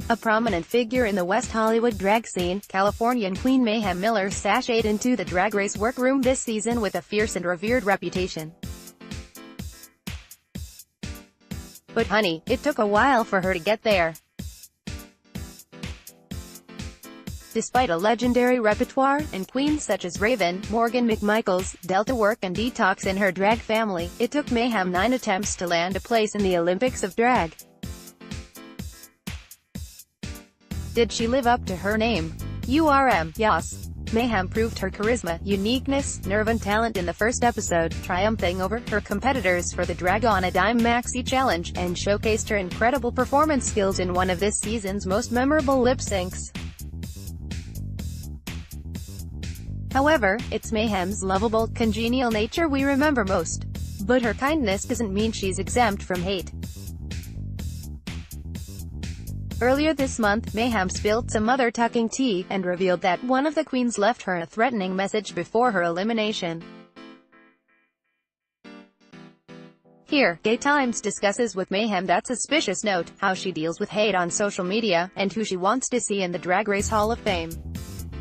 A prominent figure in the West Hollywood drag scene, Californian queen Mayhem Miller sashayed into the Drag Race workroom this season with a fierce and revered reputation. But honey, it took a while for her to get there. Despite a legendary repertoire, and queens such as Raven, Morgan McMichaels, Delta Work and Detox in her drag family, it took Mayhem 9 attempts to land a place in the Olympics of drag. Did she live up to her name? Yes. Mayhem proved her charisma, uniqueness, nerve and talent in the first episode, triumphing over her competitors for the Drag on a Dime Maxi Challenge, and showcased her incredible performance skills in one of this season's most memorable lip syncs. However, it's Mayhem's lovable, congenial nature we remember most. But her kindness doesn't mean she's exempt from hate. Earlier this month, Mayhem spilled some mother-tucking tea, and revealed that one of the queens left her a threatening message before her elimination. Here, Gay Times discusses with Mayhem that suspicious note, how she deals with hate on social media, and who she wants to see in the Drag Race Hall of Fame.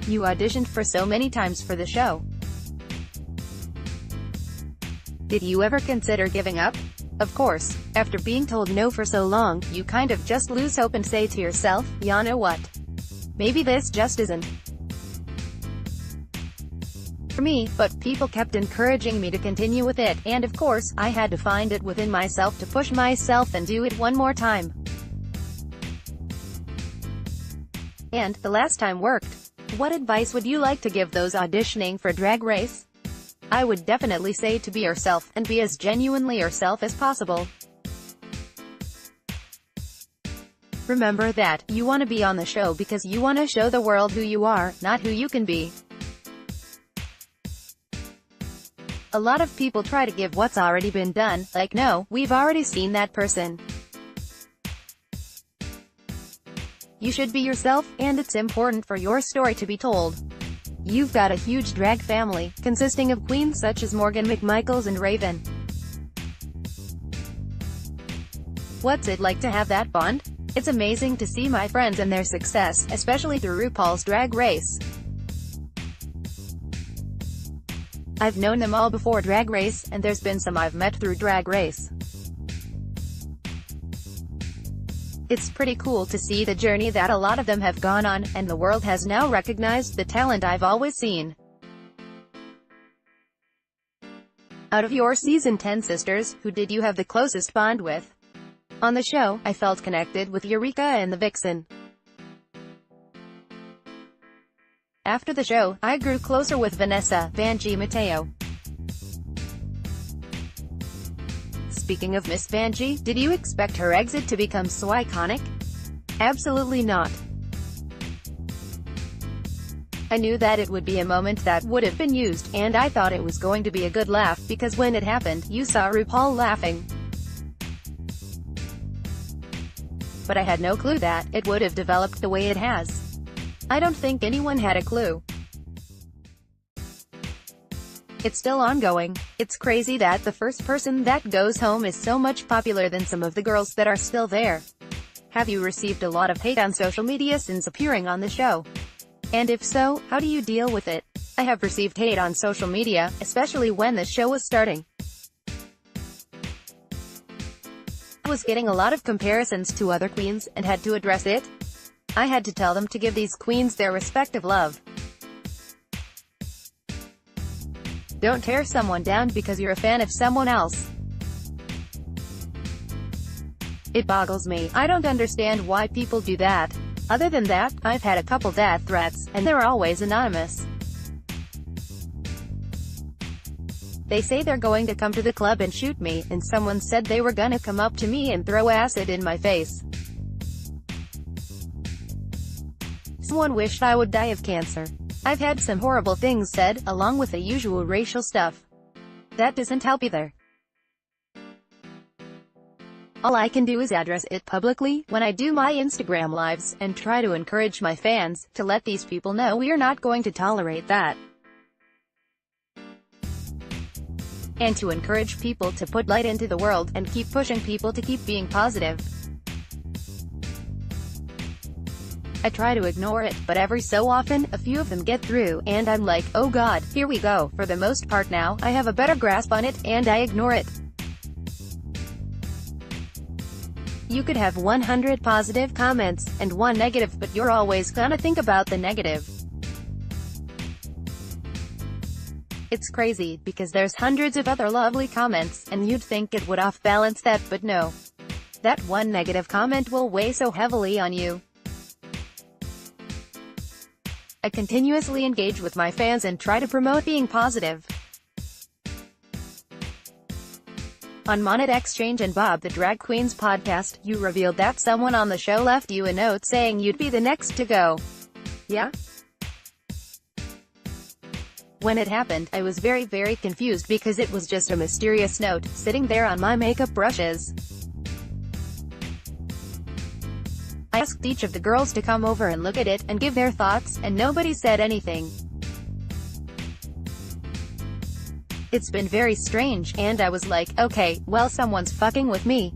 You auditioned for so many times for the show. Did you ever consider giving up? Of course, after being told no for so long, you kind of just lose hope and say to yourself, you know what? Maybe this just isn't for me, but people kept encouraging me to continue with it, and of course, I had to find it within myself to push myself and do it one more time. And the last time worked. What advice would you like to give those auditioning for Drag Race? I would definitely say to be yourself, and be as genuinely yourself as possible. Remember that, you want to be on the show because you want to show the world who you are, not who you can be. A lot of people try to give what's already been done, like no, we've already seen that person. You should be yourself, and it's important for your story to be told. You've got a huge drag family, consisting of queens such as Morgan McMichaels and Raven. What's it like to have that bond? It's amazing to see my friends and their success, especially through RuPaul's Drag Race. I've known them all before Drag Race, and there's been some I've met through Drag Race. It's pretty cool to see the journey that a lot of them have gone on, and the world has now recognized the talent I've always seen. Out of your season 10 sisters, who did you have the closest bond with? On the show, I felt connected with Eureka and the Vixen. After the show, I grew closer with Vanessa, Vanjie Mateo. Speaking of Miss Vanjie, did you expect her exit to become so iconic? Absolutely not. I knew that it would be a moment that would have been used, and I thought it was going to be a good laugh, because when it happened, you saw RuPaul laughing. But I had no clue that it would have developed the way it has. I don't think anyone had a clue. It's still ongoing. It's crazy that the first person that goes home is so much popular than some of the girls that are still there. Have you received a lot of hate on social media since appearing on the show? And if so, how do you deal with it? I have received hate on social media, especially when the show was starting. I was getting a lot of comparisons to other queens, and had to address it. I had to tell them to give these queens their respective love. Don't tear someone down because you're a fan of someone else. It boggles me. I don't understand why people do that. Other than that, I've had a couple death threats, and they're always anonymous. They say they're going to come to the club and shoot me, and someone said they were gonna come up to me and throw acid in my face. Someone wished I would die of cancer. I've had some horrible things said, along with the usual racial stuff. That doesn't help either. All I can do is address it publicly, when I do my Instagram lives, and try to encourage my fans, to let these people know we are not going to tolerate that. And to encourage people to put light into the world, and keep pushing people to keep being positive. I try to ignore it, but every so often, a few of them get through, and I'm like, oh god, here we go. For the most part now, I have a better grasp on it, and I ignore it. You could have 100 positive comments, and 1 negative, but you're always gonna think about the negative. It's crazy, because there's hundreds of other lovely comments, and you'd think it would off-balance that, but no. That one negative comment will weigh so heavily on you. I continuously engage with my fans and try to promote being positive. On Monet Exchange and Bob the Drag Queen's podcast, you revealed that someone on the show left you a note saying you'd be the next to go. Yeah? When it happened, I was very confused because it was just a mysterious note, sitting there on my makeup brushes. I asked each of the girls to come over and look at it, and give their thoughts, and nobody said anything. It's been very strange, and I was like, okay, well someone's fucking with me.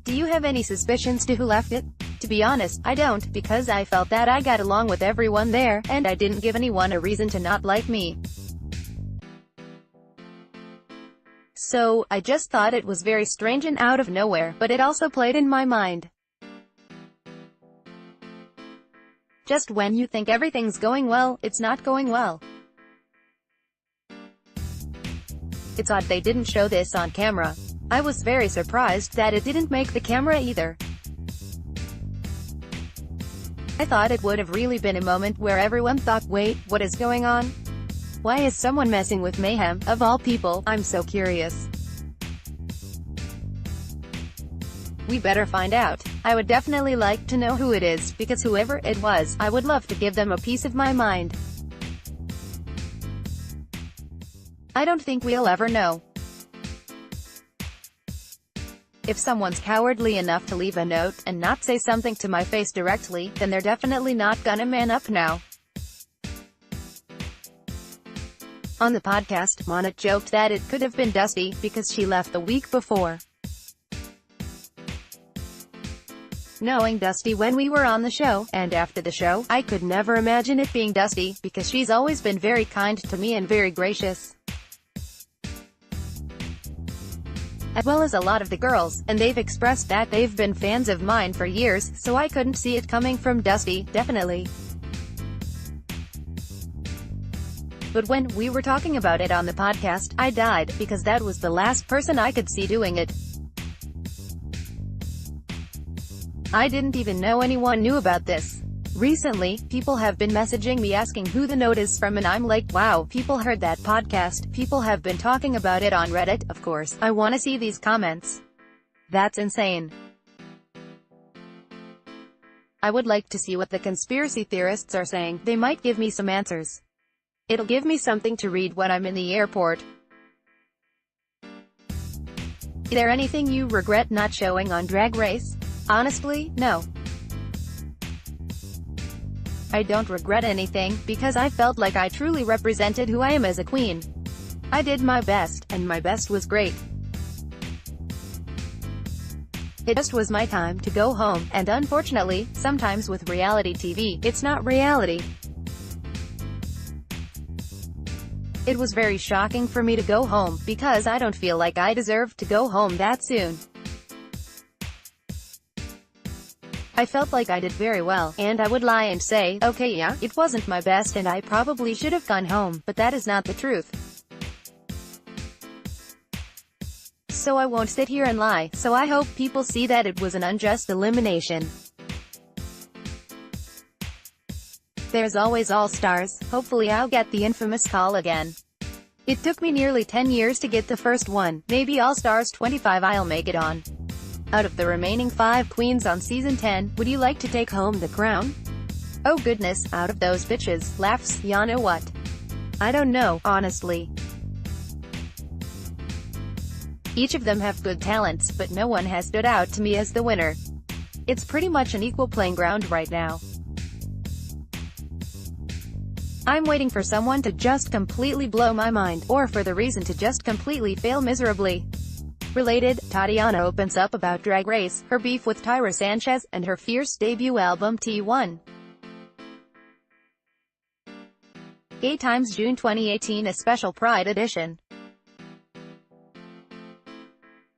Do you have any suspicions to who left it? To be honest, I don't, because I felt that I got along with everyone there, and I didn't give anyone a reason to not like me. So, I just thought it was very strange and out of nowhere, but it also played in my mind. Just when you think everything's going well, it's not going well. It's odd they didn't show this on camera. I was very surprised that it didn't make the camera either. I thought it would have really been a moment where everyone thought, wait, what is going on? Why is someone messing with Mayhem, of all people? I'm so curious. We better find out. I would definitely like to know who it is, because whoever it was, I would love to give them a piece of my mind. I don't think we'll ever know. If someone's cowardly enough to leave a note, and not say something to my face directly, then they're definitely not gonna man up now. On the podcast, Monet joked that it could have been Dusty, because she left the week before. Knowing Dusty when we were on the show, and after the show, I could never imagine it being Dusty, because she's always been very kind to me and very gracious. As well as a lot of the girls, and they've expressed that they've been fans of mine for years, so I couldn't see it coming from Dusty, definitely. But when we were talking about it on the podcast, I died, because that was the last person I could see doing it. I didn't even know anyone knew about this. Recently, people have been messaging me asking who the note is from, and I'm like, wow, people heard that podcast, people have been talking about it on Reddit, of course, I wanna see these comments. That's insane. I would like to see what the conspiracy theorists are saying, they might give me some answers. It'll give me something to read when I'm in the airport. Is there anything you regret not showing on Drag Race? Honestly, no. I don't regret anything, because I felt like I truly represented who I am as a queen. I did my best, and my best was great. It just was my time to go home, and unfortunately, sometimes with reality TV, it's not reality. It was very shocking for me to go home, because I don't feel like I deserved to go home that soon. I felt like I did very well, and I would lie and say, okay yeah, it wasn't my best and I probably should have gone home, but that is not the truth. So I won't sit here and lie, so I hope people see that it was an unjust elimination. There's always All-Stars, hopefully I'll get the infamous call again. It took me nearly 10 years to get the first one, maybe All-Stars 25 I'll make it on. Out of the remaining 5 queens on season 10, would you like to take home the crown? Oh goodness, out of those bitches, laughs, ya know what? I don't know, honestly. Each of them have good talents, but no one has stood out to me as the winner. It's pretty much an equal playing ground right now. I'm waiting for someone to just completely blow my mind, or for the reason to just completely fail miserably. Related, Tatiana opens up about Drag Race, her beef with Tyra Sanchez, and her fierce debut album T1. Gay Times June 2018, a special Pride edition.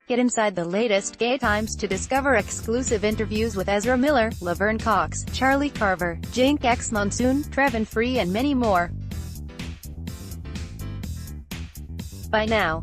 Get inside the latest Gay Times to discover exclusive interviews with Ezra Miller, Laverne Cox, Charlie Carver, Jink X Monsoon, Trevin Free and many more. By now,